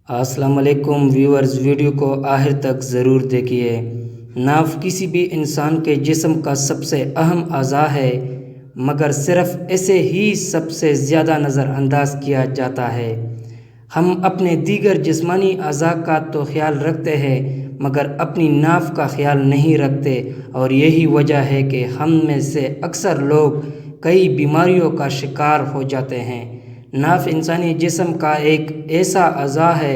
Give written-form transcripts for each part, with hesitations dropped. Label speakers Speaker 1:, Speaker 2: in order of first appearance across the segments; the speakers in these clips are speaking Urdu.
Speaker 1: السلام علیکم ویورز، ویڈیو کو آخر تک ضرور دیکھیے۔ ناف کسی بھی انسان کے جسم کا سب سے اہم اعضاء ہے، مگر صرف اسے ہی سب سے زیادہ نظر انداز کیا جاتا ہے۔ ہم اپنے دیگر جسمانی اعضاء کا تو خیال رکھتے ہیں مگر اپنی ناف کا خیال نہیں رکھتے، اور یہی وجہ ہے کہ ہم میں سے اکثر لوگ کئی بیماریوں کا شکار ہو جاتے ہیں۔ ناف انسانی جسم کا ایک ایسا اعضاء ہے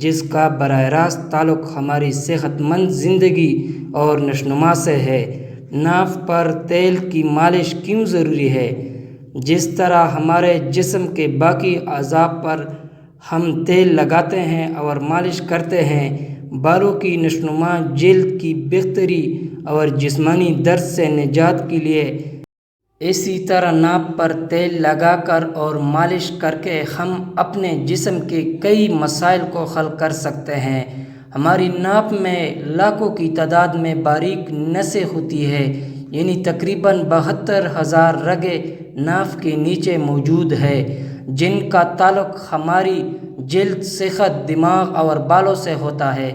Speaker 1: جس کا براہ راست تعلق ہماری صحت مند زندگی اور نشوونما سے ہے۔ ناف پر تیل کی مالش کیوں ضروری ہے؟ جس طرح ہمارے جسم کے باقی اعضاء پر ہم تیل لگاتے ہیں اور مالش کرتے ہیں، بالوں کی نشوونما، جلد کی بہتری اور جسمانی درد سے نجات کے لیے، اسی طرح ناف پر تیل لگا کر اور مالش کر کے ہم اپنے جسم کے کئی مسائل کو حل کر سکتے ہیں۔ ہماری ناف میں لاکھوں کی تعداد میں باریک نسیں ہوتی ہیں، یعنی تقریباً 72,000 رگیں ناف کے نیچے موجود ہیں، جن کا تعلق ہماری جلد، صحت، دماغ اور بالوں سے ہوتا ہے۔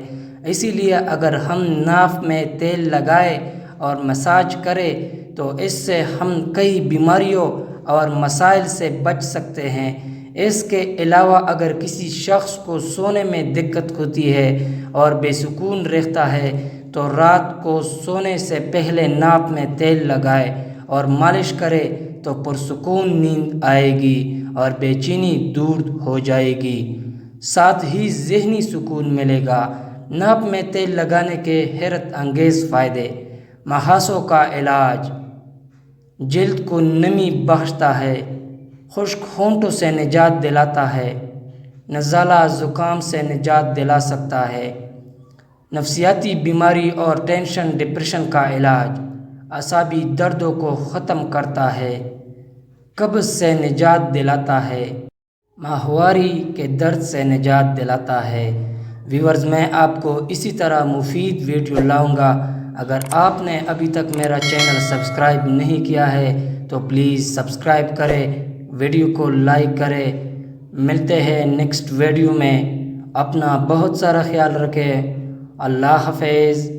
Speaker 1: اسی لیے اگر ہم ناف میں تیل لگائیں اور مساج کریں تو اس سے ہم کئی بیماریوں اور مسائل سے بچ سکتے ہیں۔ اس کے علاوہ اگر کسی شخص کو سونے میں دقت ہوتی ہے اور بے سکون رہتا ہے تو رات کو سونے سے پہلے ناف میں تیل لگائے اور مالش کرے تو پرسکون نیند آئے گی اور بے چینی دور ہو جائے گی، ساتھ ہی ذہنی سکون ملے گا۔ ناف میں تیل لگانے کے حیرت انگیز فائدے۔ مہاسوں کا علاج، جلد کو نمی بخشتا ہے، خشک ہونٹوں سے نجات دلاتا ہے، نزلہ زکام سے نجات دلا سکتا ہے۔ نفسیاتی بیماری اور ٹینشن ڈپریشن کا علاج، اعصابی دردوں کو ختم کرتا ہے، قبض سے نجات دلاتا ہے، ماہواری کے درد سے نجات دلاتا ہے۔ ویورز، میں آپ کو اسی طرح مفید ویڈیو لاؤں گا۔ اگر آپ نے ابھی تک میرا چینل سبسکرائب نہیں کیا ہے تو پلیز سبسکرائب کریں، ویڈیو کو لائک کریں۔ ملتے ہیں نیکسٹ ویڈیو میں۔ اپنا بہت سارا خیال رکھیں۔ اللہ حافظ۔